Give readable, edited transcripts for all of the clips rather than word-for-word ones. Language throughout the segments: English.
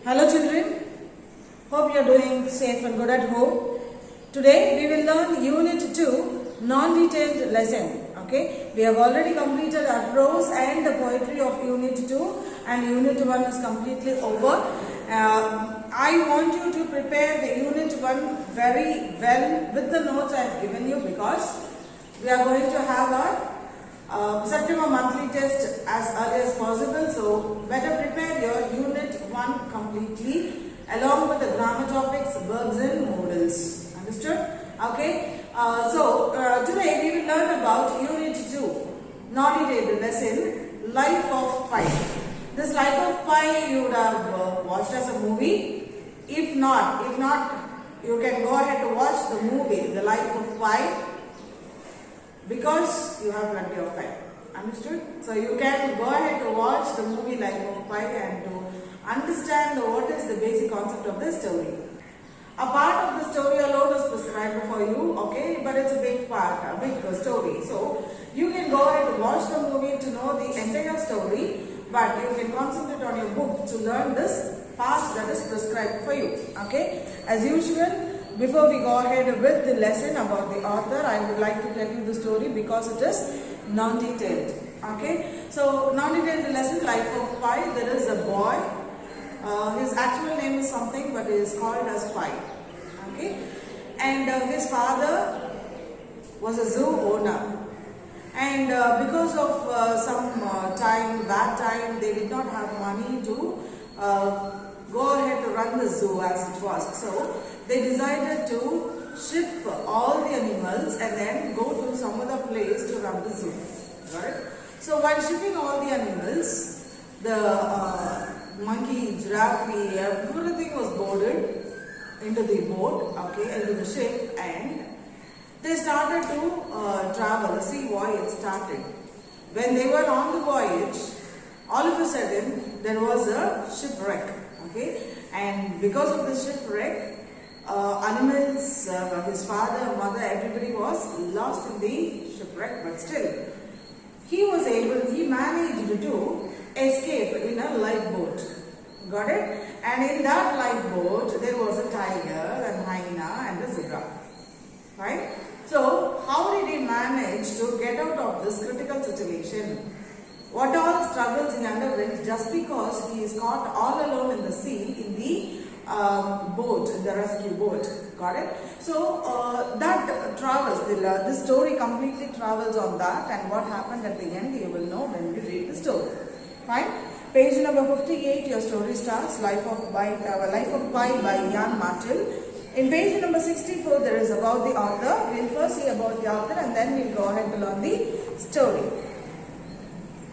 Hello children, hope you are doing safe and good at home. Today we will learn Unit 2 non-detailed lesson. Okay, we have already completed our prose and the poetry of Unit 2 and Unit 1 is completely over. I want you to prepare the Unit 1 very well with the notes I have given you because we are going to have our September monthly test as early as possible, so better prepare your Unit 1 completely along with the grammar topics, verbs and modals. Understood? Okay. Today we will learn about Unit 2, non-detailed lesson, Life of Pi. This Life of Pi you would have watched as a movie. If not, you can go ahead to watch the movie, The Life of Pi, because you have plenty of time. Understood? So you can go ahead to watch the movie Life of Pi and to understand what is the basic concept of the story. A part of the story alone is prescribed for you, okay, but it's a big part, a big story. So you can go ahead to watch the movie to know the entire story, but you can concentrate on your book to learn this part that is prescribed for you. Okay, as usual, before we go ahead with the lesson about the author, I would like to tell you the story because it is non-detailed. Okay, so non-detailed lesson, Life of Pi. There is a boy. His actual name is something, but he is called as Pi. Okay, and his father was a zoo owner, and because of some bad time, they did not have money to go ahead to run the zoo as it was. So they decided to ship all the animals and then go to some other place to run the zoo. Right? So while shipping all the animals, the monkey, giraffe, everything was boarded into the boat, okay, into the ship, and they started to travel. The sea voyage started. When they were on the voyage, all of a sudden there was a shipwreck, okay, and because of the shipwreck, animals, his father, mother, everybody was lost in the shipwreck, but still he managed to escape in a lifeboat. Got it? And in that lifeboat there was a tiger, a hyena and a zebra. Right? So how did he manage to get out of this critical situation? What all struggles he underwent just because he is caught all alone in the sea in the boat, in the rescue boat. Got it? So that travels, this story completely travels on that, and what happened at the end you will know when we read the story. Fine? Page number 58, your story starts, Life of Pi by Jan Martel. In page number 64, there is about the author. We will first see about the author and then we will go ahead to learn the story.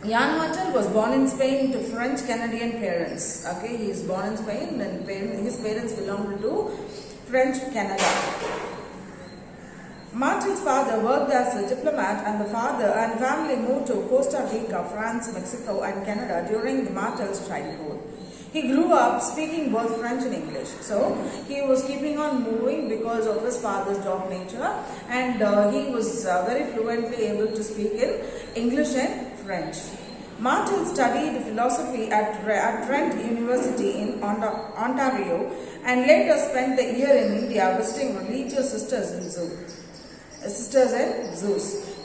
Jan Martel was born in Spain to French Canadian parents. Okay, he is born in Spain and his parents belonged to French Canada. Martel's father worked as a diplomat, and the father and family moved to Costa Rica, France, Mexico and Canada during Martel's childhood. He grew up speaking both French and English. So he was keeping on moving because of his father's job nature, and he was very fluently able to speak in English and French. Martel studied philosophy at Trent University in Ontario and later spent the year in India visiting religious sisters and zoos.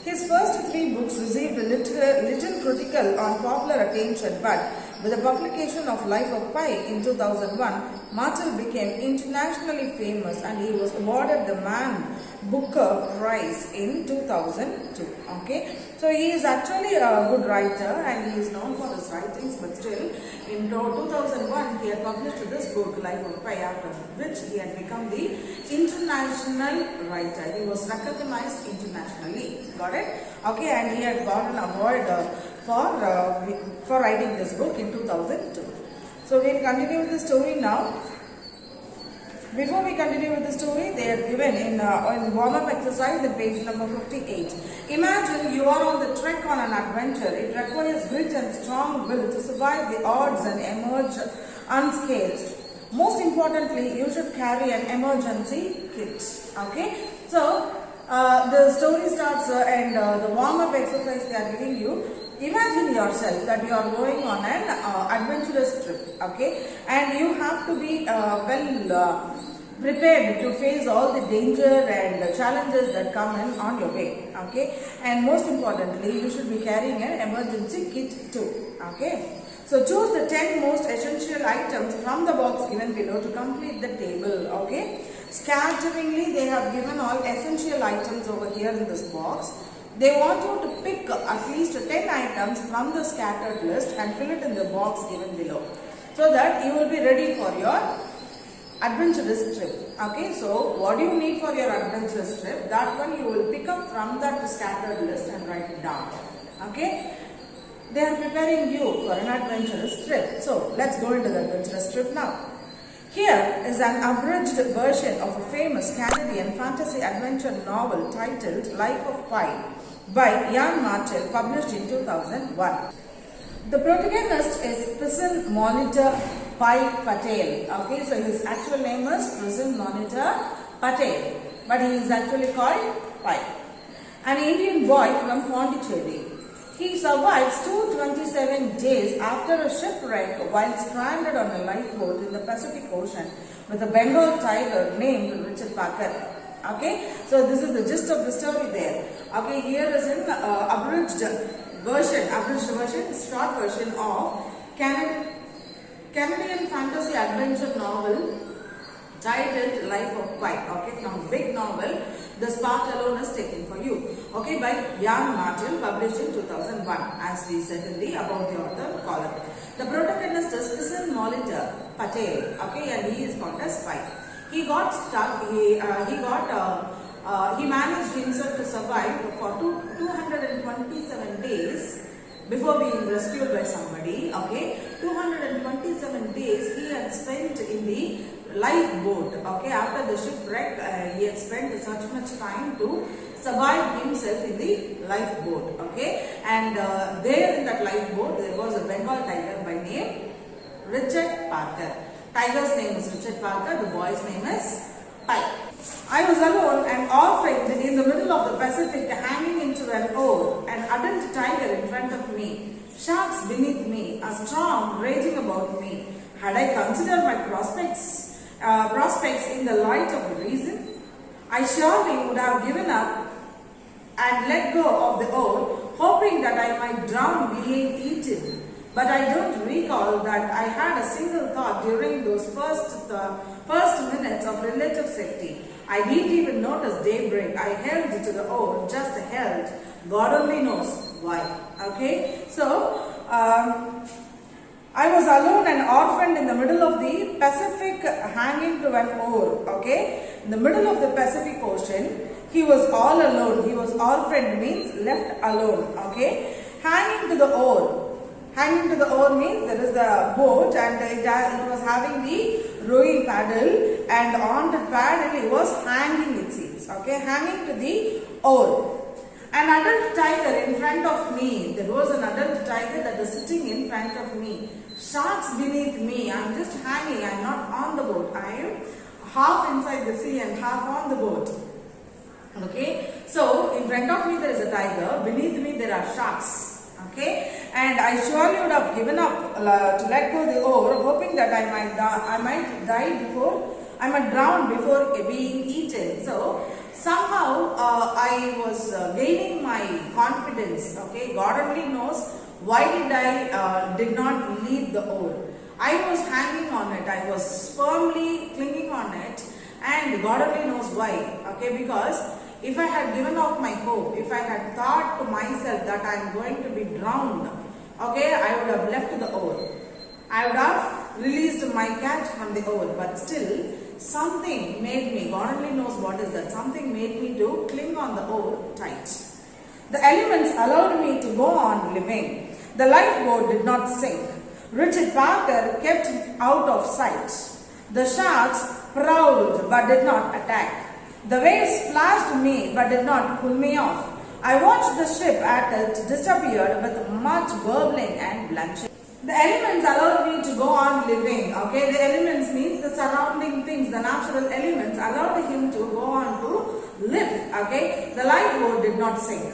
His first 3 books received little critical or popular attention, but with the publication of Life of Pi in 2001, Martel became internationally famous and he was awarded the Man Booker Prize in 2002. Okay, so he is actually a good writer and he is known for his writings, but still in 2001 he had published this book Life of Pi, after which he had become the international writer. He was recognized internationally. Got it? Okay, and he had got an award for writing this book in 2002. So we will continue with the story now. Before we continue with the story, they are given in warm-up exercise in page number 58. Imagine you are on the trek on an adventure. It requires grit and strong will to survive the odds and emerge unscathed. Most importantly, you should carry an emergency kit. Okay, so The story starts and the warm-up exercise they are giving you. Imagine yourself that you are going on an adventurous trip, okay, and you have to be prepared to face all the danger and the challenges that come in on your way, okay, and most importantly you should be carrying an emergency kit too, okay. So choose the 10 most essential items from the box given below to complete the table, okay. Scatteringly they have given all essential items over here in this box. They want you to pick at least 10 items from the scattered list and fill it in the box given below, so that you will be ready for your adventurous trip, okay. So what do you need for your adventurous trip? That one you will pick up from that scattered list and write it down, okay. They are preparing you for an adventurous trip. So let's go into the adventurous trip now. Here is an abridged version of a famous Canadian fantasy adventure novel titled Life of Pi by Ian Martel, published in 2001. The protagonist is Prison Monitor Pi Patel. Okay, so his actual name is Prison Monitor Patel, but he is actually called Pi. An Indian boy from Pondicherry. He survives 227 days after a shipwreck while stranded on a lifeboat in the Pacific Ocean with a Bengal tiger named Richard Parker. Okay, so this is the gist of the story there. Okay, here is an abridged version, short version of Canadian fantasy adventure novel titled Life of Pi. Okay, from big novel, this part alone is taken for you. Okay, by Ian Martel, published in 2001, as we said in the about the author column. The protagonist is Prison Monitor Patel. Okay, and he is called as Pi. He got stuck. He managed himself to survive for 227 days before being rescued by somebody. Okay, 227 days he had spent in the lifeboat. Okay, after the shipwreck, he had spent such much time to survive himself in the lifeboat. Okay, and there in that lifeboat there was a Bengal tiger by name Richard Parker. Tiger's name is Richard Parker. The boy's name is Pi. I was alone and orphaned in the middle of the Pacific, hanging into an oar, an adult tiger in front of me, sharks beneath me, a storm raging about me. Had I considered my prospects in the light of reason, I surely would have given up and let go of the oar, hoping that I might drown being eaten. But I don't recall that I had a single thought during those first minutes of relative safety. I didn't even notice daybreak. I held to the oar, just held. God only knows why. Okay, so I was alone and orphaned in the middle of the Pacific, hanging to an oar. Okay, in the middle of the Pacific Ocean, he was all alone. He was orphaned means left alone. Okay, hanging to the oar. Hanging to the oar means there is the boat and it was having the rowing paddle, and on the paddle it was hanging, it seems. Okay, hanging to the oar. An adult tiger in front of me. There was an adult tiger that was sitting in front of me. Sharks beneath me. I am just hanging. I am not on the boat. I am half inside the sea and half on the boat. Okay, so in front of me there is a tiger. Beneath me there are sharks. Okay, and I surely would have given up to let go the oar, hoping that I might drown before being eaten. So somehow I was gaining my confidence. Okay, God only knows why did not leave the oar. I was hanging on it. I was firmly clinging on it, and God only knows why. Okay, because if I had given up my hope, if I had thought to myself that I am going to be drowned, okay, I would have left the oar. I would have released my catch from the oar, but still something made me, God only knows what is that, something made me to cling on the oar tight. The elements allowed me to go on living. The lifeboat did not sink. Richard Parker kept out of sight. The sharks prowled but did not attack. The waves splashed me but did not pull me off. I watched the ship as it disappeared with much burbling and blanching. The elements allowed me to go on living. Okay, the elements means the surrounding things, the natural elements allowed him to go on to live. okay, the lifeboat did not sink.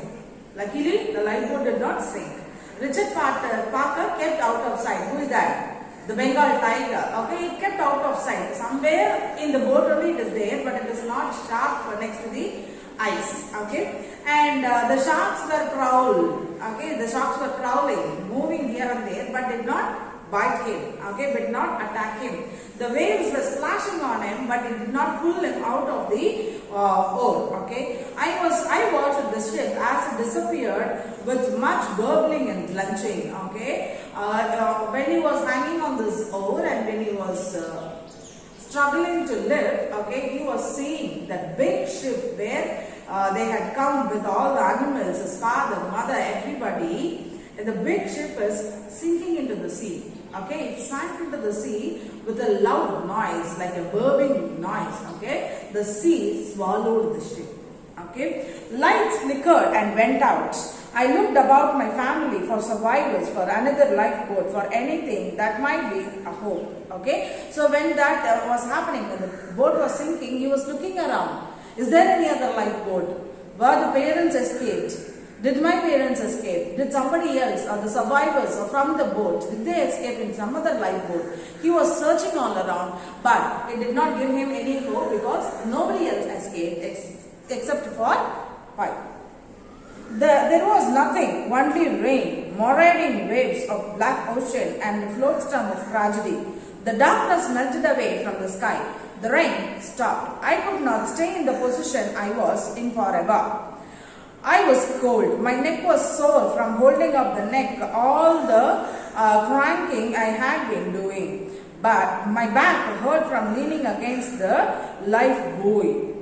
Luckily, the lifeboat did not sink. Richard Parker kept out of sight. Who is that? The Bengal tiger. Okay, it kept out of sight. Somewhere in the boat only it is there, but it is not sharp next to the ice. Okay, and the sharks were Okay, the sharks were prowling, moving here and there, but did not bite him. Okay, but not attack him. The waves were splashing on him, but it did not pull him out of the oar. Okay, I watched the ship as it disappeared with much burbling and glunching. Okay, when he was hanging on this oar and when he was struggling to live, okay, he was seeing that big ship where they had come with all the animals, his father, mother, everybody, and the big ship is sinking into the sea. Okay, it sank into the sea with a loud noise, like a burbling noise. Okay, the sea swallowed the ship. Okay, lights flickered and went out. I looked about my family for survivors, for another lifeboat, for anything that might be a hope. Okay, so when that was happening, when the boat was sinking, he was looking around. Is there any other lifeboat? Were the parents escaped? Did my parents escape? Did somebody else or the survivors or from the boat, did they escape in some other lifeboat? He was searching all around, but it did not give him any hope because nobody else escaped except for five. There was nothing, only rain, marauding waves of black ocean and the float storm of tragedy. The darkness melted away from the sky. The rain stopped. I could not stay in the position I was in forever. I was cold. My neck was sore from holding up the neck, all the cranking I had been doing. But my back hurt from leaning against the life buoy.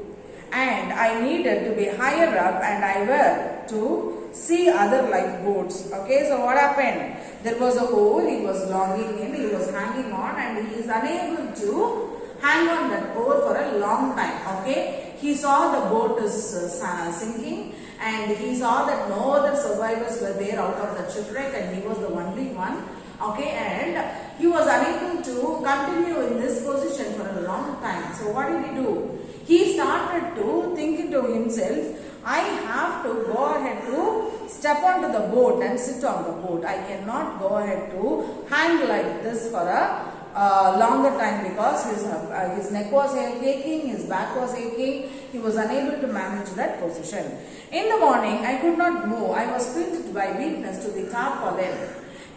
And I needed to be higher up and I were to see other lifeboats. Okay, so what happened? There was a hole he was longing in, he was hanging on and he is unable to hang on that oar for a long time. Okay, he saw the boat is sinking and he saw that no other survivors were there out of the shipwreck and he was the only one. Okay, and he was unable to continue in this position for a long time. So what did he do? He started to think into himself, I have to go ahead to step onto the boat and sit on the boat. I cannot go ahead to hang like this for a longer time because his neck was aching, his back was aching. He was unable to manage that position. In the morning, I could not move. I was pinned by weakness to the tarpaulin.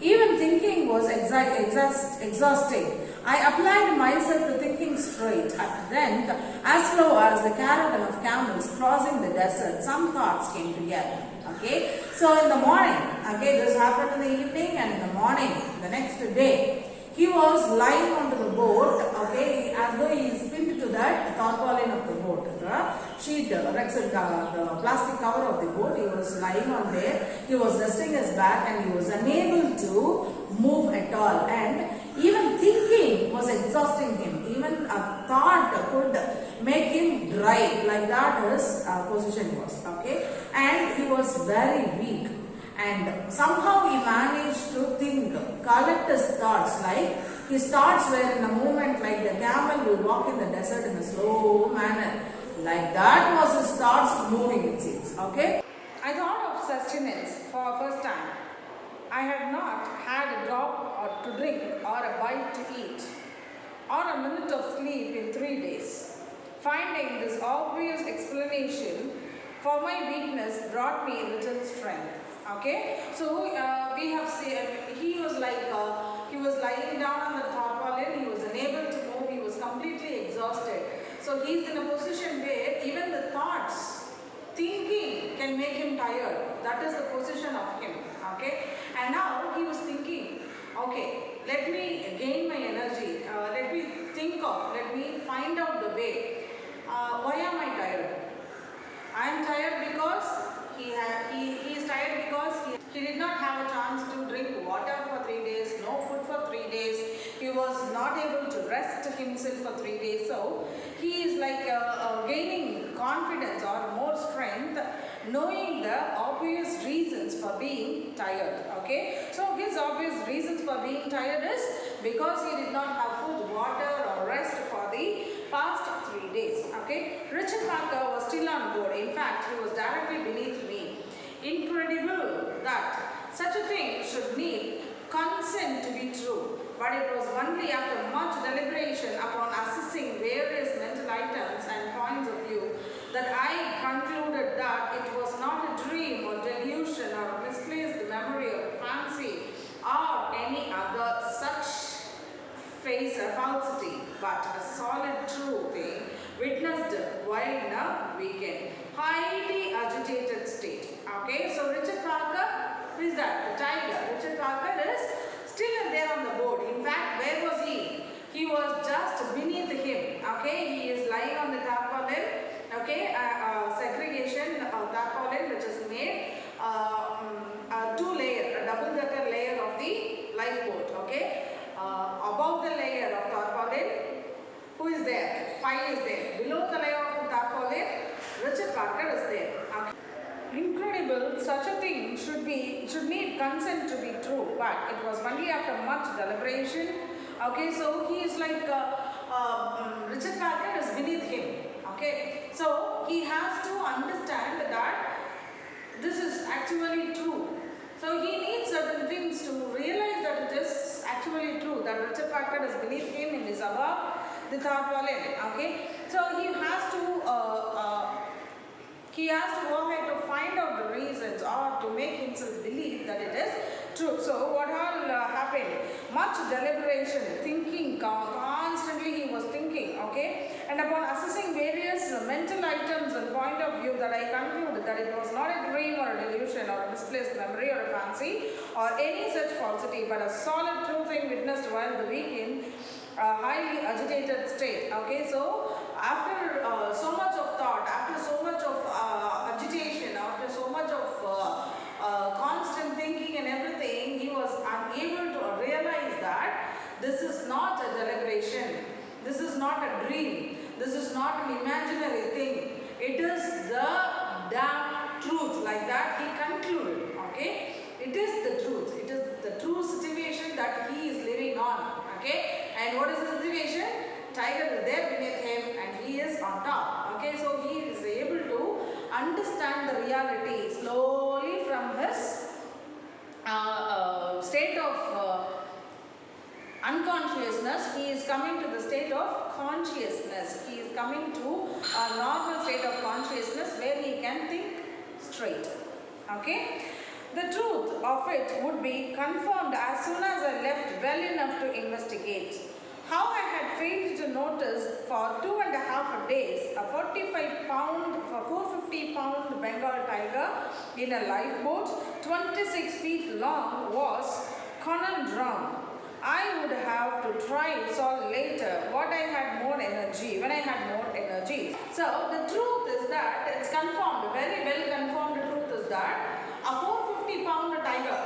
Even thinking was exhausting. I applied myself to thinking straight. At length, as slow as the caravan of camels crossing the desert, some thoughts came together. Okay, so in the morning, okay, this happened in the evening, and in the morning, the next day, he was lying onto the boat, okay, as though he is pinned to that tarpaulin of the boat. The sheet, the plastic cover of the boat, he was lying on there. He was resting his back and he was unable to move at all. And even thinking was exhausting him. Even a thought could make him dry, like that his position was. Okay, and he was very weak. And somehow he managed to think, collect his thoughts, like his thoughts were in a movement like the camel will walk in the desert in a slow manner. Like that was his thoughts moving, it seems. Okay. I thought of sustenance for the first time. I had not had a drop or to drink or a bite to eat or a minute of sleep in 3 days. Finding this obvious explanation for my weakness brought me little strength. Okay, so we have seen he was lying down on the tarpaulin. He was unable to move. He was completely exhausted. So he's in a position where even the thoughts, thinking can make him tired. That is the position of him. Okay, and now he was thinking, okay, let me gain my energy. Let me let me find out the way. Why am I tired? I am tired because he is tired because he did not have a chance to drink water for 3 days, no food for 3 days. He was not able to rest himself for 3 days. So he is like gaining confidence or more strength, knowing the obvious reasons for being tired. Okay, so his obvious reasons for being tired is because he did not have food, water or rest for the past 3 days. Okay, Richard Parker was still on board. In fact, he was directly beneath me. Incredible that such a thing should need consent to be true. But it was only after much deliberation upon assessing various mental items and points of view that I concluded that it was not a dream or delusion or misplaced memory or fancy or any other such face a falsity, but a solid true thing witnessed while in a weekend, highly agitated state. Okay, so Richard Parker, who is that? The tiger. Richard Parker is still there on the board. In fact, where was he? He was just beneath him. Okay, he is lying on the tarpaulin. Okay, segregation tarpaulin which is made two-layer, a double-decker layer of the lifeboat. Okay. Above the layer of tarpaulin, who is there? Pi is there. Below the layer of the tarpaulin, Richard Parker is there. Okay. Incredible, such a thing should need consent to be true, but it was only after much deliberation. Okay, so he is like Richard Parker is beneath him. Okay, so he has to understand that this is actually true. So he needs certain things to realize that it is actually true, that Richard Parker is beneath him and is above the tarpaulin. Okay, so he has to go ahead to find out the reasons or to make himself believe that it is true. So what all happened? Much deliberation, thinking, constantly he was thinking. Okay, and upon assessing various mental items and point of view that I concluded that it was not a dream or a delusion or a misplaced memory or a fancy or any such falsity, but a solid true thing witnessed while the week in a highly agitated state. Okay, so after so much of thought, after so much of agitation, after so much of constant thinking and everything, he was unable to realize that this is not a deliberation, this is not a dream, this is not an imaginary thing, it is the damn truth. Like that he concluded. Okay, it is the truth, it is the true situation that he is living on. Okay, and what is the situation? Tiger is there beneath him and he is on top. Okay, so he is able to understand the reality slowly from his state of unconsciousness. He is coming to the state of consciousness. He is coming to a normal state of consciousness where he can think straight. Okay, the truth of it would be confirmed as soon as I left well enough to investigate. How I had failed to notice for 2.5 days a 450-pound Bengal tiger in a lifeboat 26 feet long was conundrum. I would have to try solve later when I had more energy. So the truth is that it's confirmed, very well confirmed truth is that a 450-pound tiger,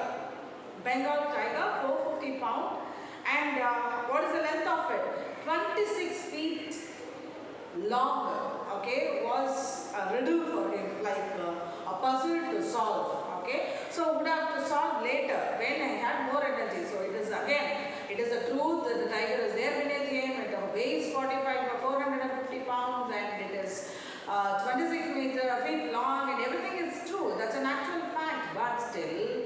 Bengal tiger, 450 pound, and what is the length of it? 26 feet long. Okay, was a riddle for him, like a puzzle to solve. Okay, so would have to solve later when I had more energy. So it is again, it is the truth that the tiger is there beneath him. It weighs 450 pounds and it is 26 feet long and everything is true. That's an actual fact, but still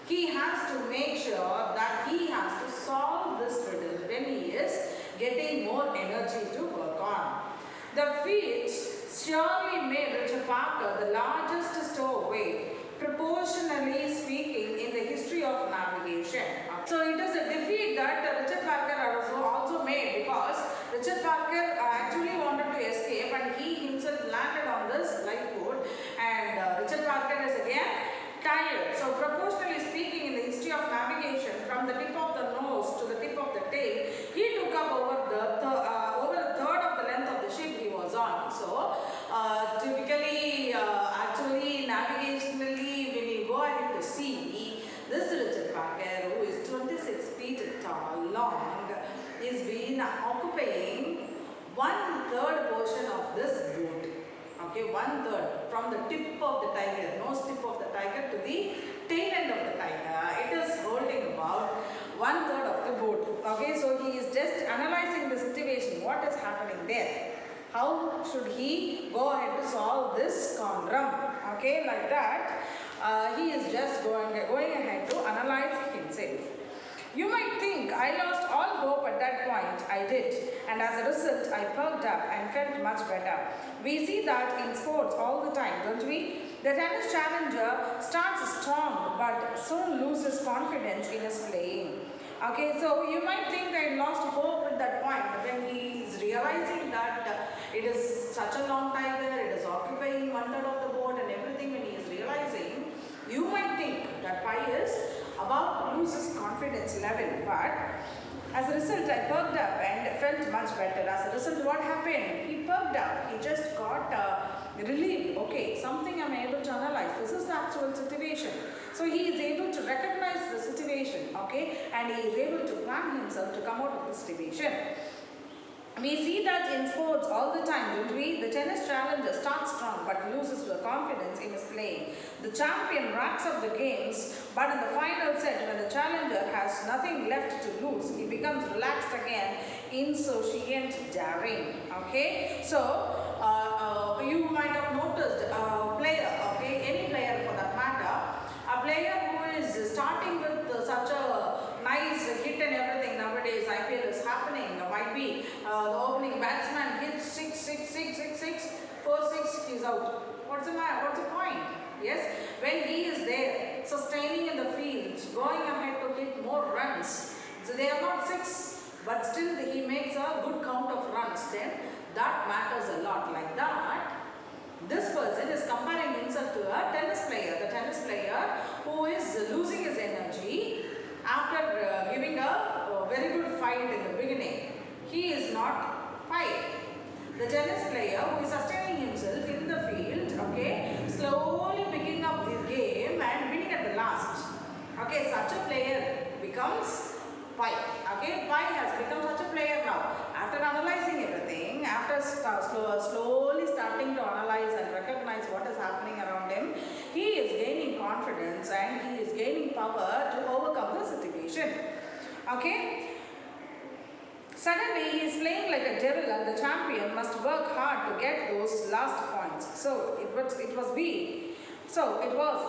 he has to make sure that he has to solve this riddle when he is getting more energy to work on. The feat surely made Richard Parker the largest stowaway, proportionally speaking, in the history of navigation. So it is a defeat that Richard Parker also made, because Richard Parker actually wanted to escape and he himself landed on this lifeboat, and Richard Parker is again tired. So proportionally speaking, in the history of navigation, from the tip of the nose to the tip of the tail, he took up over a third of the length of the ship he was on. So typically, actually navigationally, when you go ahead to sea, this Richard Parker, who is 26 feet tall, long, is been occupying 1/3 portion of this boat. Okay, 1/3 from the tip of the tiger, nose tip of the tiger to the tail end of the tiger. It is holding about 1/3 of the boat. Okay, so he is just analyzing the situation, what is happening there. How should he go ahead to solve this conundrum? Okay, like that, he is just going ahead to analyze himself. You might think I lost all hope at that point. I did, and as a result, I perked up and felt much better. We see that in sports all the time, don't we? The tennis challenger starts strong but soon loses confidence in his playing. Okay, so you might think I lost hope at that point, but when he is realizing that it is such a long tiger, it is occupying 1/3 of the board and everything, when he is realizing, you might think that Pi is about to lose his confidence level, but as a result I perked up and felt much better. As a result, what happened? He perked up, he just got relieved. Okay, something I'm able to analyze, this is the actual situation. So he is able to recognize the situation, okay, and he is able to plan himself to come out of the situation. We see that in sports all the time, don't we? The tennis challenger starts strong but loses the confidence in his playing. The champion racks up the games, but in the final set, when the challenger has nothing left to lose, he becomes relaxed again, insouciant, daring. Okay, so you might have noticed a player, okay, any player for that matter, a player who is starting with such a nice hit and everything. Nowadays IPL is happening, might be the opening batsman hits 6, 6, 6, 6, 6, 4, 6, he's out. What's the matter? What's the point? Yes, when he is there, sustaining in the field, going ahead to hit more runs, so they are not 6, but still he makes a good count of runs, then that matters a lot. Like that, this person is comparing himself to a tennis player, the tennis player who is losing his energy after giving a very good fight in the beginning. He is not Pi. The tennis player who is sustaining himself in the field, okay, slowly picking up the game and winning at the last. Okay, such a player becomes Pi. Okay, Pi has become such a player now. After analyzing everything, after slowly starting to analyze and recognize what is happening around him, he is gaining confidence and he is gaining power to overcome the situation. Okay. Suddenly he is playing like a devil and the champion must work hard to get those last points. So it was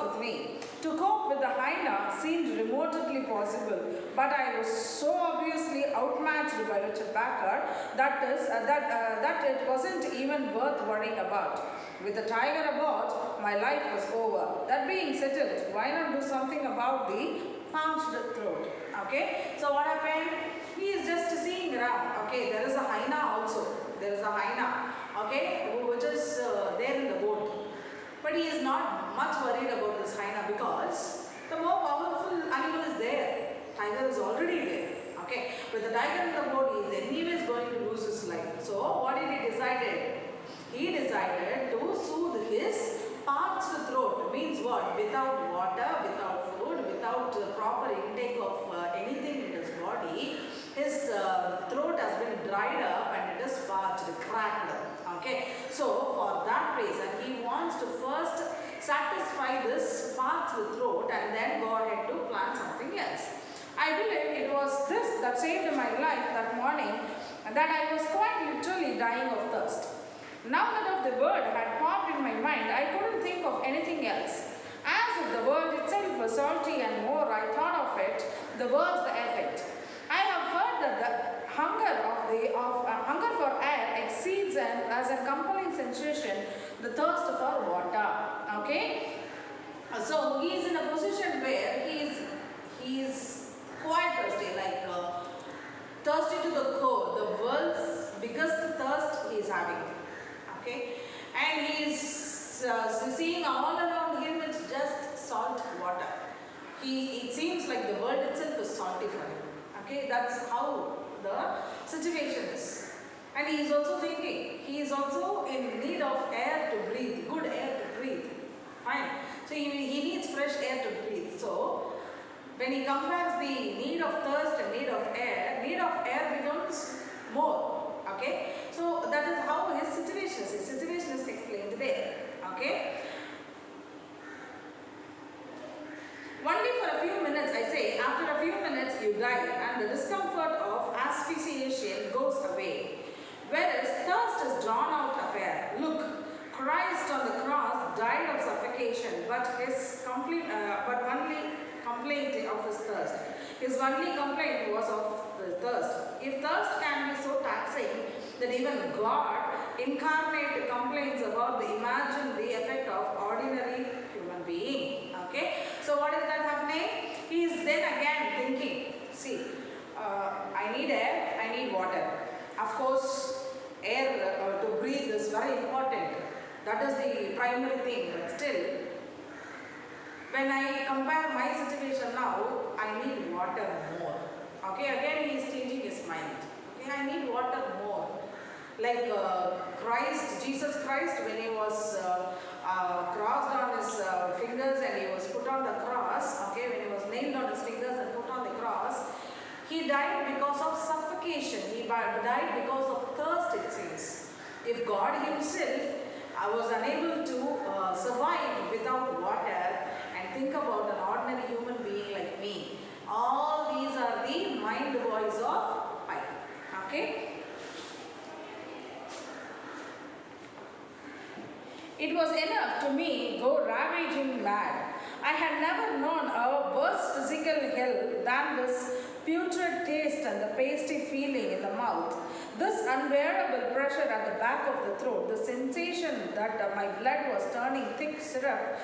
with me. To cope with the hyena seemed remotely possible, but I was so obviously outmatched by Richard Backer that it wasn't even worth worrying about. With the tiger aboard, my life was over. That being settled, why not do something about the parched throat? Okay, so what happened? He is just seeing around. Okay, there is a hyena also. There is a hyena, okay, which is there in the boat. But he is not much worried about this hyena because the more powerful animal is there. Tiger is already there. Okay, with the tiger in the boat, he is anyways going to lose his life. So what did he decide? He decided to soothe his parched throat. Means what? Without water, without food, without proper intake of anything in his body, his throat has been dried up and it is parched, cracked. Okay, so for that reason, he wants to first satisfy this parched throat and then go ahead to plan something else. I believe it was this that saved my life that morning, and that I was quite literally dying of thirst. Now that the word had popped in my mind, I couldn't think of anything else. As if the world itself was salty and more I thought of it, the worse the effect. I have heard that the hunger for air exceeds as a compelling sensation the thirst for water. Okay, so he is in a position where he is quite thirsty, like thirsty to the core. The world's biggest thirst he is having. Okay, and he is seeing all around him it's just salt water. It seems like the world itself is salty for him. Okay, that's how the situation is. And he is also thinking, he is also in need of air to breathe, good air to breathe. Fine. So he needs fresh air to breathe. So when he compares the need of thirst and need of air becomes more. Okay. So that is how his situation is explained there. Okay. Only for a few minutes I say, after a few minutes you die and the discomfort of asphyxiation goes away. Whereas thirst is drawn out affair. Look, Christ on the cross died of suffocation, but only complaint of his thirst. His only complaint was of the thirst. If thirst can be so taxing that even God incarnate complains about the effect of ordinary human being. Okay, so what is that happening? He is then again thinking, see, I need air, I need water. Of course, air to breathe is very important. That is the primary thing, but still, when I compare my situation now, I need water more. Okay, again he is changing his mind. Okay, I need water more. Like Jesus Christ, when he was crossed on his fingers and he was put on the cross, okay, when he was nailed on his fingers and put on the cross, he died because of suffocation. He died because of thirst, it seems. If God himself was unable to survive without water, and think about an ordinary human being like me, all these are the mind voice of I. Okay. It was enough to me go ravaging mad. I had never known a worse physical hell than this putrid taste and the pasty feeling in the mouth. This unbearable pressure at the back of the throat, the sensation that my blood was turning thick syrup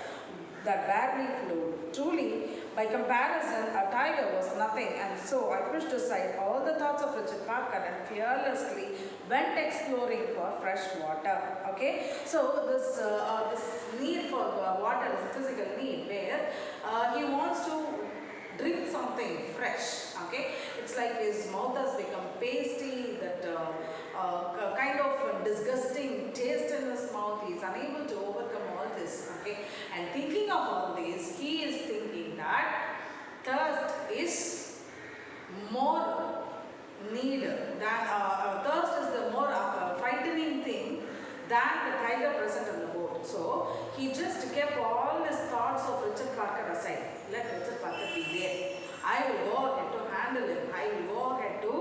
that barely flowed. Truly, by comparison, a tiger was nothing, and so I pushed aside all the thoughts of Richard Parker and fearlessly went exploring for fresh water. Okay, so this need for water is a physical need where he wants to drink something fresh. Okay, it's like his mouth has become pasty, that kind of disgusting taste in his mouth. He is unable to overcome all this. Okay, and thinking of all this, he is thinking that thirst is more needed than thirst is the more frightening thing than the tiger present on the boat. So he just kept all his thoughts of Richard Parker aside. Let Richard Parker be there. I will go ahead to handle him. I will go ahead to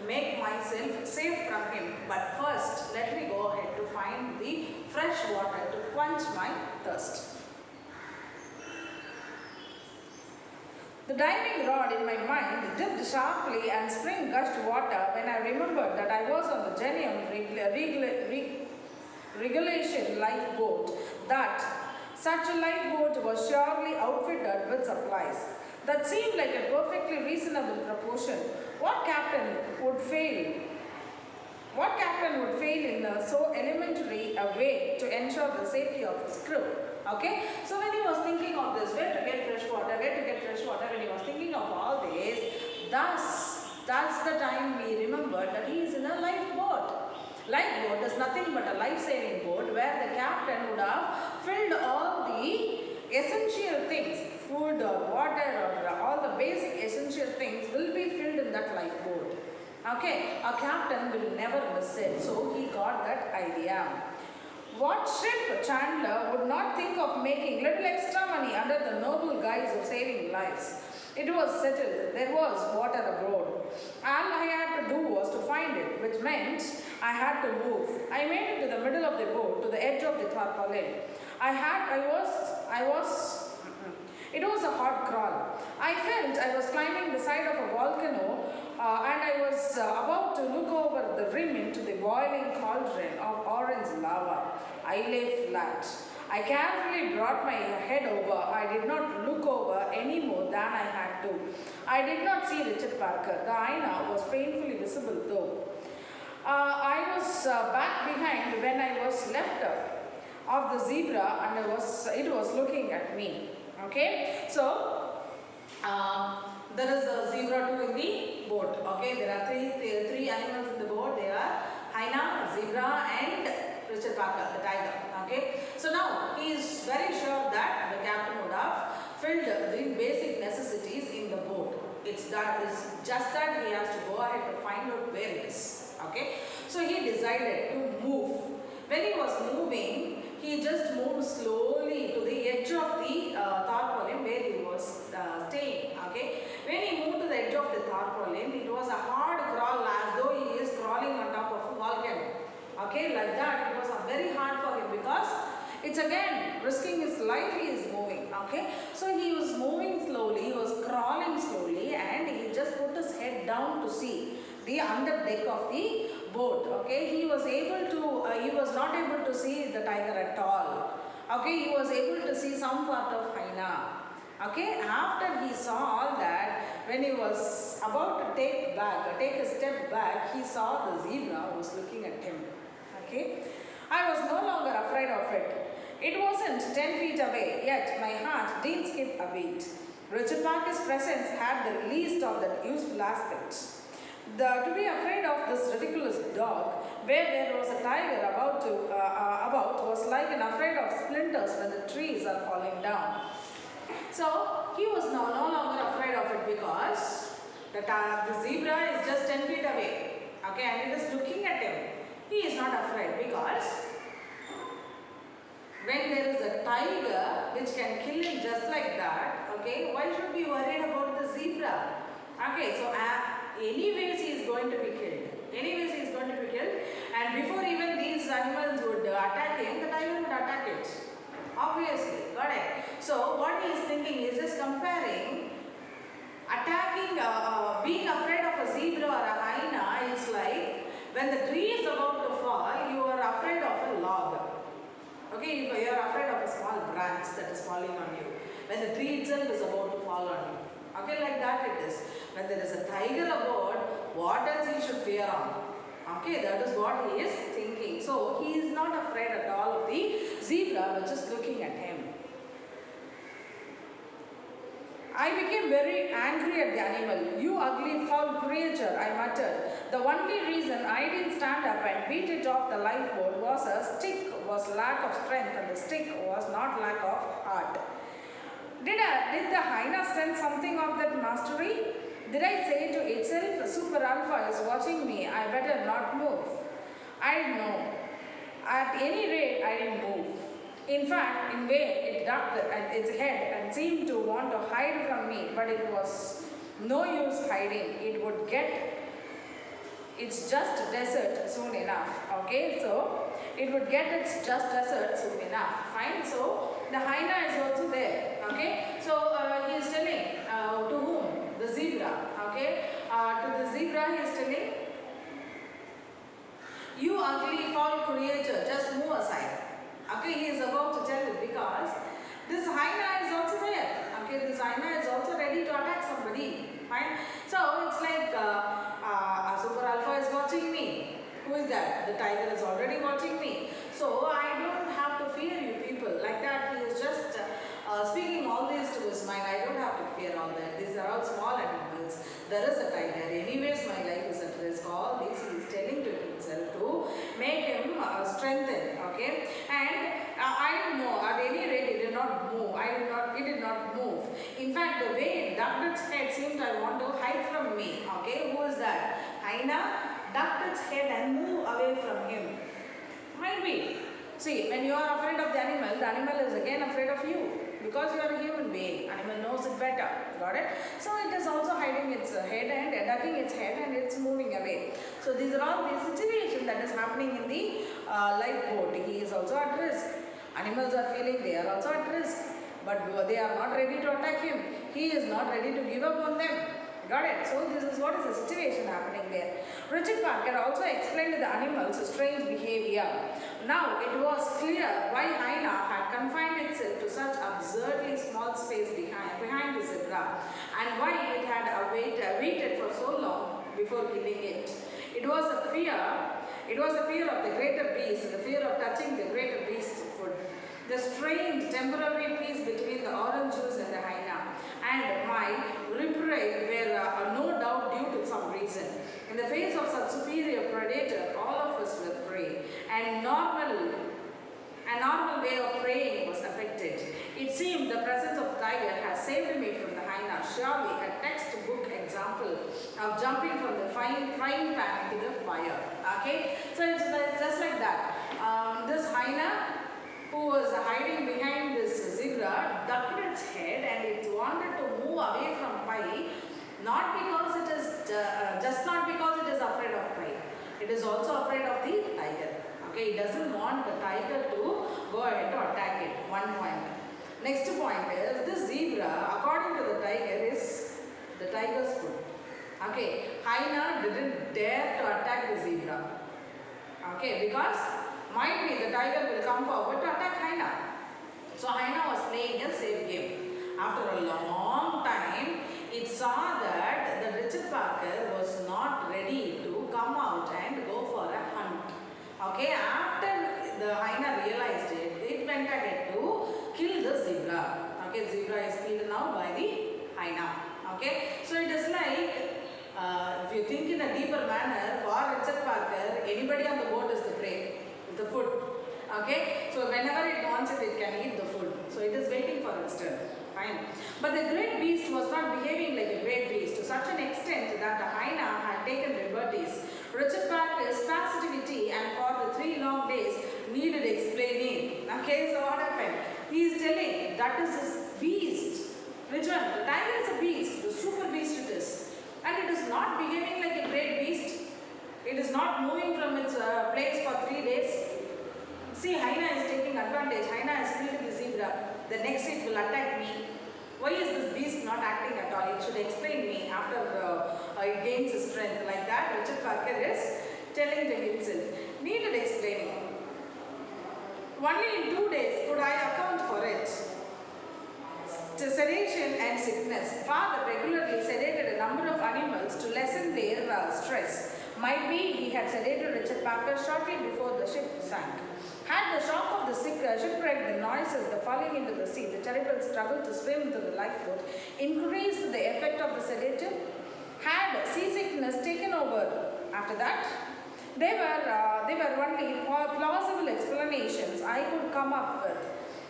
make myself safe from him. But first, let me go ahead to find the fresh water to quench my thirst. The diving rod in my mind dipped sharply and spring gushed water when I remembered that I was on the Genium regulation lifeboat, that such a lifeboat was surely outfitted with supplies. That seemed like a perfectly reasonable proportion. What captain would fail in so elementary a way to ensure the safety of his crew? Okay, so when he was thinking of this, where to get fresh water, when he was thinking of all this, that's the time we remembered that he is in a lifeboat. Lifeboat is nothing but a life-saving boat where the captain would have filled all the essential things, food or water or all the basic essential things will be filled in that lifeboat. Okay, a captain will never miss it, so he got that idea. What ship Chandler would not think of making little extra money under the noble guise of saving lives? It was settled. There was water abroad. All I had to do was to find it, which meant I had to move. I made it to the middle of the boat, to the edge of the tarpaulin. It was a hard crawl. I felt I was climbing the side of a volcano and I was about to look over the rim into the boiling cauldron of orange lava. I lay flat. I carefully brought my head over. I did not look over any more than I had to. I did not see Richard Parker. The Aina was painfully visible though. I was back behind when I was left of the zebra and it was looking at me. Okay, so there is a zebra too in the boat. Okay, there are three animals in the boat. They are hyena, zebra, and Richard Parker, the tiger. Okay, so now he is very sure that the captain would have filled the basic necessities in the boat. It's just that he has to go ahead to find out where it is. Okay, so he decided to move. When he was moving, he just moved slowly to the edge of the tarpaulin where he was staying. Okay, risking his life, he is moving. Okay, so he was moving slowly, he was crawling slowly, and he just put his head down to see the under deck of the boat. Okay, he was not able to see the tiger at all. Okay, he was able to see some part of hyena. Okay, after he saw all that, when he was about to take a step back, he saw the zebra was looking at him. Okay, I was no longer afraid of it. It wasn't 10 feet away, yet my heart didn't skip a beat. Richard Parker's presence had the least of the useful aspects. To be afraid of this ridiculous dog, where there was a tiger about was like an afraid of splinters when the trees are falling down. So he was now no longer afraid of it because the zebra is just 10 feet away. Okay, and it is looking at him. He is not afraid because when there is a tiger which can kill him just like that, okay, why should we be worried about the zebra? Okay, so anyways he is going to be killed. Anyways he is going to be killed, and before even these animals would attack him, the tiger would attack it. Obviously, got it? So what he is thinking is just comparing attacking, being afraid of a zebra or a hyena is like when the tree is about to fall, you are afraid of a log. Okay, you are afraid of a small branch that is falling on you. When the tree itself is about to fall on you. Okay, like that it is. When there is a tiger aboard, what else he should fear on? Okay, that is what he is thinking. So he is not afraid at all of the zebra which is looking at him. I became very angry at the animal. You ugly foul creature, I muttered. The only reason I didn't stand up and beat it off the lifeboat was a stick was lack of strength and the stick was not lack of heart. Did the hyena sense something of that mastery? Did I say to itself, Super Alpha is watching me, I better not move? I didn't know. At any rate, I didn't move. In fact, in vain, it ducked its head and seemed to want to hide from me, but it was no use hiding. It would get its just desert soon enough. Okay, so it would get its just desert soon enough. Fine. So the hyena is also there. Okay, so he is telling to whom? The zebra. Okay, to the zebra he is telling, you ugly foul creature, just move aside. Okay, he is about to tell it because this hyena is also there. Okay, this hyena is also ready to attack somebody. Fine. So it's like Super Alpha is watching me. Who is that? The tiger is already watching me. So I don't have to fear you people. Like that, he is just speaking all this to his mind. I don't have to fear all that. These are all small animals. There is a tiger. Anyways, my life is at risk. All this he is telling to himself to make him strengthen. Okay, and I don't know. At any rate, it did not move. It did not move. In fact, the way it ducked its head seemed to want to hide from me. Okay, who is that? Hyena ducked its head and moved away from him. Might be. See, when you are afraid of the animal is again afraid of you. Because you are a human being, animal knows it better. Got it? So it is also hiding its head and ducking its head and it's moving away. So these are all the situation that is happening in the lifeboat. He is also at risk. Animals are feeling they are also at risk. But they are not ready to attack him. He is not ready to give up on them. Got it? So this is what is the situation happening there. Richard Parker also explained the animal's strange behavior. Now it was clear why hyena had confined itself to such absurdly small space behind the zebra, and why it had waited for so long before killing it. It was a fear of the greater beast, the fear of touching the greater beast's food. The strained temporary peace between the orange juice and the hyena and my reprieve were no doubt due to some reason. In the face of such superior predator, all of us were prey, and a normal way of preying was affected. It seemed the presence of tiger had saved me from the hyena, surely a textbook example of jumping from the frying pan into the fire. Okay, so it's just like that. This hyena, who was hiding behind this zebra, ducked its head and it wanted to move away from pie, not because it is just not because it is afraid of pie. It is also afraid of the tiger. Okay, it doesn't want the tiger to go ahead to attack it. 1 point. Next point is this zebra, according to the tiger, is the tiger's food. Okay, hyena didn't dare to attack the zebra. Okay, because might be the tiger will come forward to attack hyena. So hyena was playing a safe game. After a long time, it saw that the Richard Parker was not ready to come out and go for a hunt. Okay, after the hyena realized it, it went ahead to kill the zebra. Okay, zebra is killed now by the hyena. Okay, so it is like, if you think in a deeper manner, for Richard Parker, anybody on the boat is the prey, is the food. Okay, so whenever it wants it, it can eat the food. So it is waiting for its turn. Fine. But the great beast was not behaving like a great beast to such an extent that the hyena had taken liberties. Richard Parker's passivity and for the 3 long days needed explaining. Okay, so what happened? He is telling that is his beast. Which one? The tiger is a beast, the super beast it is. And it is not behaving like a great beast. It is not moving from its place for 3 days. See, hyena is taking advantage. Hyena has killed the zebra. The next it will attack me. Why is this beast not acting at all? It should explain me after it gains its strength. Like that, Richard Parker is telling to himself. Needed explaining. Only in 2 days could I account for it. Sedation and sickness. Father regularly sedated a number of animals to lessen their stress. Might be he had sedated Richard Parker shortly before the ship sank. Had the shock of the shipwreck, the noises, the falling into the sea, the terrible struggle to swim to the lifeboat increased the effect of the sedative? Had seasickness taken over after that? They were only plausible explanations I could come up with.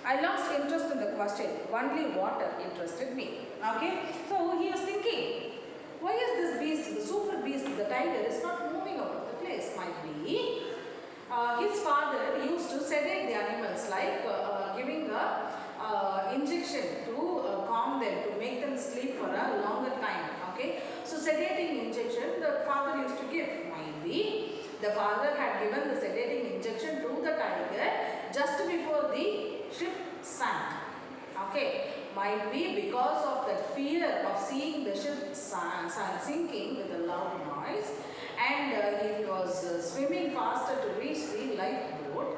I lost interest in the question. Only water interested me. Okay? So he was thinking, why is this beast, the super beast, the tiger, is not moving out of the place? Might be his father used to sedate the animals, like giving a injection to calm them, to make them sleep for a longer time. Okay? So sedating injection the father used to give. Might be the father had given the sedating injection to the tiger just before the ship sank. Okay, might be because of the fear of seeing the ship sinking with a loud noise, and he was swimming faster to reach the lifeboat.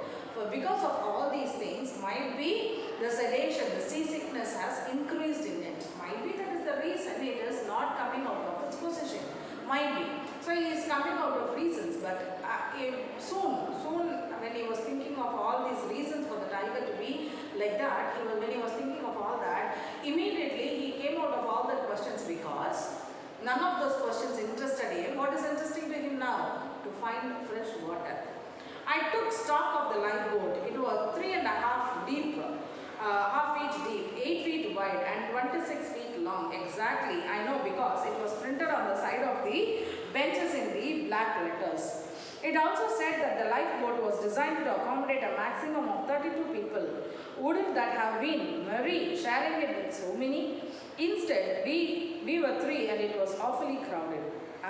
Because of all these things, might be the sedation, the seasickness has increased in it. Might be that is the reason it is not coming out of its position. Might be. So he is coming out of reasons, but soon when he was thinking of all these reasons for the tiger to be like that, when he was thinking of all that, immediately he came out of all the questions because none of those questions interested him. What is interesting to him now? To find fresh water. I took stock of the lifeboat. It was 3.5 deep, half feet deep, 8 feet wide and 26 feet long. Exactly, I know, because it was printed on the side of the benches in the black letters. It also said that the lifeboat was designed to accommodate a maximum of 32 people. Wouldn't that have been merry sharing it with so many? Instead, we were 3 and it was awfully crowded.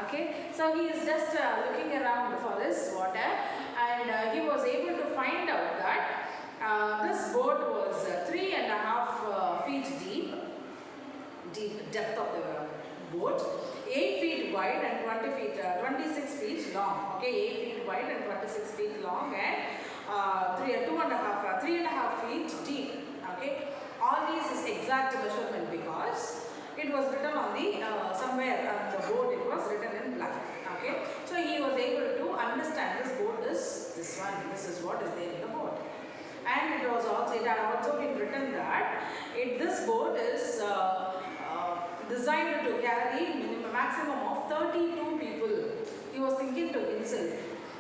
Okay, so he is just looking around for this water, and he was able to find out that this boat was 3.5 feet deep depth of the boat, 8 feet wide and 26 feet long. Okay, 8 feet wide and 26 feet long, and 3.5 feet deep. Okay, all these is exact measurement because it was written on the somewhere on the board. It was written in black. Okay, so he was able to understand this boat is this one. This is what is there in the boat, and it had also been written that this boat is designed to carry maximum of 32 people. He was thinking to himself,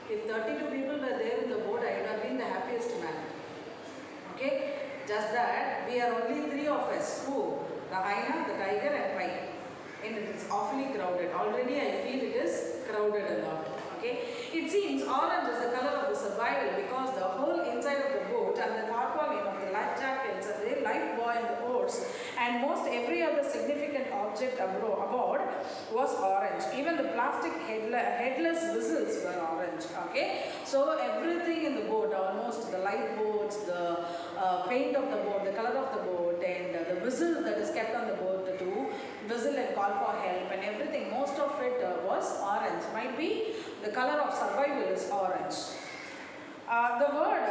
if 32 people were there in the boat, I would have been the happiest man. Okay, just that we are only 3 of us. Who? The hyena, the tiger and I. And it is awfully crowded. Already I feel it is crowded a lot. Okay, it seems orange is the color of the survival because the whole inside of the boat and the tarpaulin of the life jackets and the life buoy and the oars and and most every other significant object aboard was orange. Even the plastic headless whistles were orange. Okay, so everything in the boat, almost the lifeboats, the paint of the boat, the color of the boat, and the whistle that is kept on the boat to whistle and call for help, and everything, most of it was orange. Might be the color of survival is orange. The word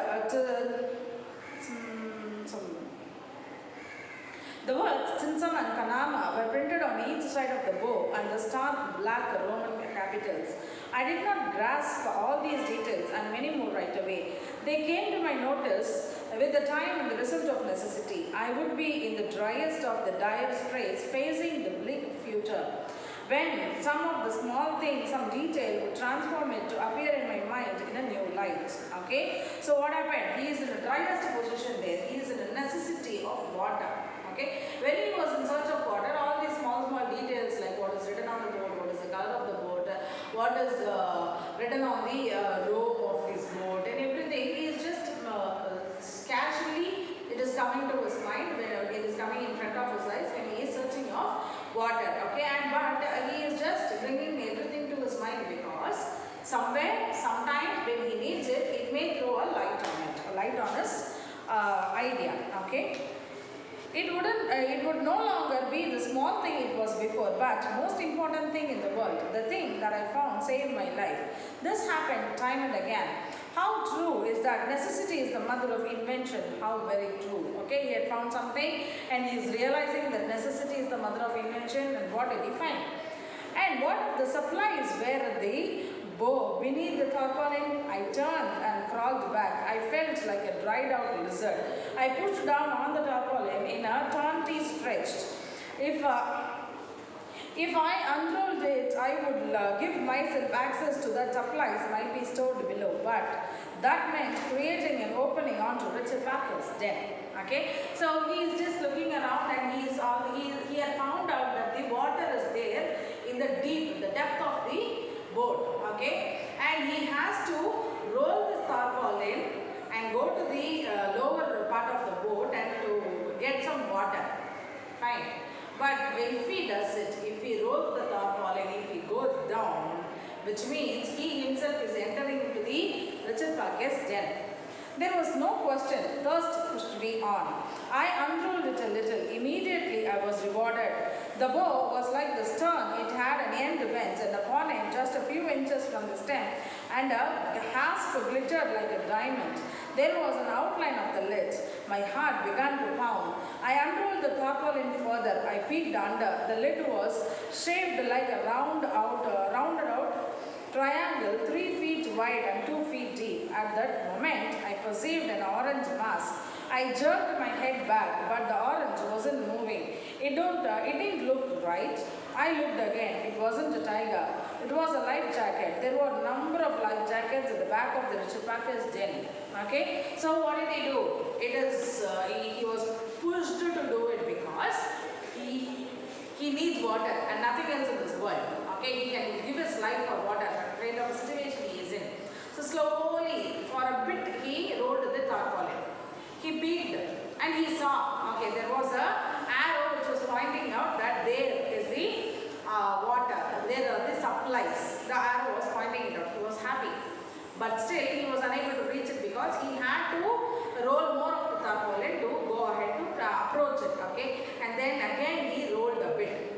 the words Chinsam and Kanama were printed on each side of the bow and the stark black Roman capitals. I did not grasp all these details and many more right away. They came to my notice with the time and the result of necessity. I would be in the driest of the dire straits, facing the bleak future, when some of the small things, some detail would transform it to appear in my mind in a new light. Okay, so what happened? He is in the driest position there. He is in a necessity of water. Okay, when he was in search of water, all these small details like what is written on the boat, what is the color of the boat, what is written on the rope of his boat, and everything, he is just casually, it is coming to his mind when it is coming in front of his eyes when he is searching of water. Okay, and but he is just bringing everything to his mind because somewhere, sometime when he needs it, it may throw a light on it, a light on his idea. Okay. It would no longer be the small thing it was before, but most important thing in the world, the thing that I found saved my life. This happened time and again. How true is that necessity is the mother of invention? How very true. Okay, he had found something and he is realizing that necessity is the mother of invention, and what did he find? And what of the supplies were they? Beneath the tarpaulin, I turned and crawled back. I felt like a dried out lizard. I pushed down on the tarpaulin in a taunty stretch. If I unrolled it, I would give myself access to the supplies might be stored below. But that meant creating an opening onto Richard Parker's den. Okay, so he is just looking around and he had found out that the water is there in the depth of the boat. Okay, and he has to roll the tarpaulin and go to the lower part of the boat and to get some water. Fine. But if he does it, if he rolls the tarpaulin, if he goes down, which means he himself is entering into the Richard Parker's den. There was no question. Thirst pushed me on. I unrolled it a little. Immediately I was rewarded. The bow was like the stern. It had an end bent, and upon it, just a few inches from the stem, and a hasp glittered like a diamond. There was an outline of the lid. My heart began to pound. I unrolled the tarpaulin further. I peeked under. The lid was shaped like a rounded out triangle 3 feet wide and 2 feet deep. At that moment, I perceived an orange mass. I jerked my head back, but the orange wasn't moving. It didn't look right. I looked again. It wasn't a tiger. It was a life jacket. There were a number of life jackets at the back of the Richard Parker's den. Okay, so what did he do? It is he was pushed to do it because he needs water and nothing else in this world. Okay, he can give his life for water, what kind of situation he is in. So slowly, for a bit, he rolled the tarpaulin. He peeked and he saw, okay, there was a arrow which was pointing out that there is the water, there are the supplies. The arrow was pointing it out. He was happy. But still, he was unable to reach it because he had to roll more of the tarpaulin to go ahead to approach it. Okay, and then again he rolled a bit.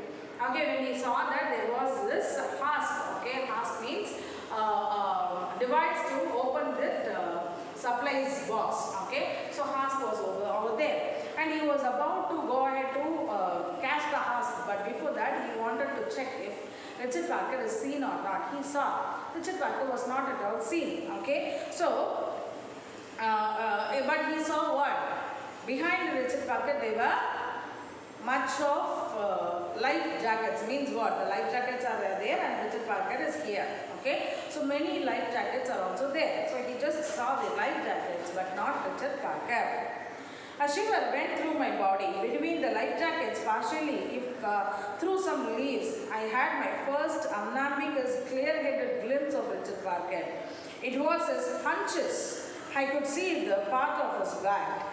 Okay, when he saw that there was this hasp. Okay, hasp means device to open that supplies box. Okay, so hasp was over there, and he was about to go ahead to catch the hasp, but before that he wanted to check if Richard Parker is seen or not. He saw Richard Parker was not at all seen. Okay, so but he saw what? Behind Richard Parker there were much of life jackets. Means what? The life jackets are there and Richard Parker is here. Okay, so many life jackets are also there. So he just saw the life jackets but not Richard Parker. A shiver went through my body. Between the life jackets, partially, through some leaves, I had my first unambiguous, clear-headed glimpse of Richard Parker. It was his hunches. I could see the part of his back.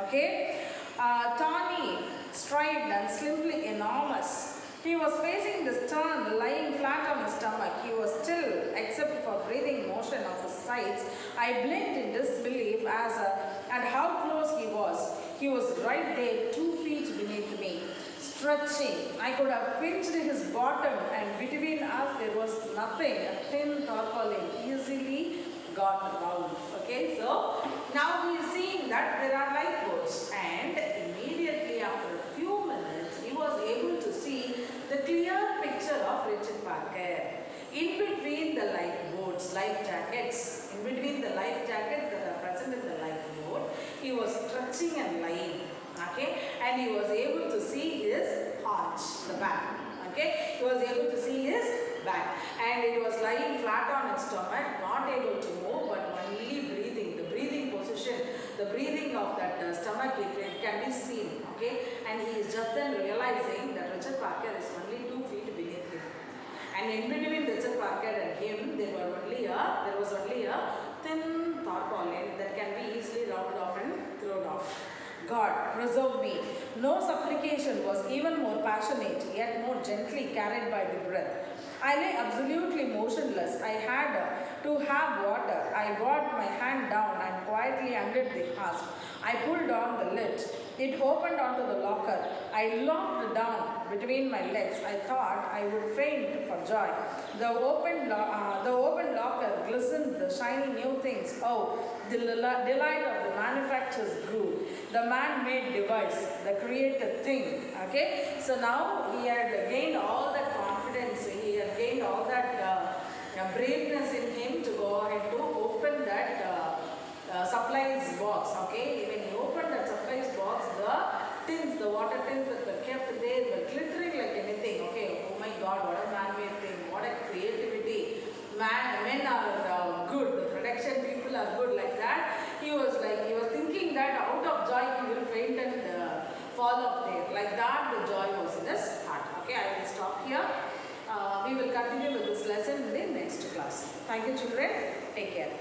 Okay, tawny, striped and slimly enormous. He was facing the stern, lying flat on his stomach. He was still, except for breathing motion of his sides. I blinked in disbelief at how close he was. He was right there, 2 feet beneath me, stretching. I could have pinched his bottom, and between us there was nothing. A thin tarpaulin easily got round. Okay, so now we are seeing that there are lifeboats, and immediately after a few minutes, he was able to see the clear picture of Richard Parker. In between the lifeboats, life jackets, in between the life jackets that are present in the lifeboat, he was stretching and lying. Okay, and he was able to see his haunch, the back. Okay, he was able to see his back, and it was lying flat on its stomach, not able to move, but only breathing. The breathing position, the breathing of that stomach, it can be seen. Okay, and he is just then realizing that Richard Parker is only 2 feet beneath him, and in between Richard Parker and him, there was only a thin tarpaulin that can be easily rounded off and thrown off. God, preserve me. No supplication was even more passionate, yet more gently carried by the breath. I lay absolutely motionless. I had to have water. I brought my hand down and quietly undid the hasp. I pulled on the lid. It opened onto the locker. I locked down between my legs. I thought I would faint for joy. The open locker glistened the shiny new things. Oh, the delight of the manufacturer's grew. The man-made device, the created thing. Okay, so now he had gained all that confidence. He had gained all that braveness in him to go ahead to open that supplies box. Okay, when he opened that supplies box, the water tins that were kept there were glittering like anything. Okay, oh my God, what a man-made thing, what a creativity. Men are good, the production people are good, like that. He was thinking that out of joy he will faint and fall off there. Like that, the joy was in his heart. Okay, I will stop here. We will continue with this lesson in the next class. Thank you, children. Take care.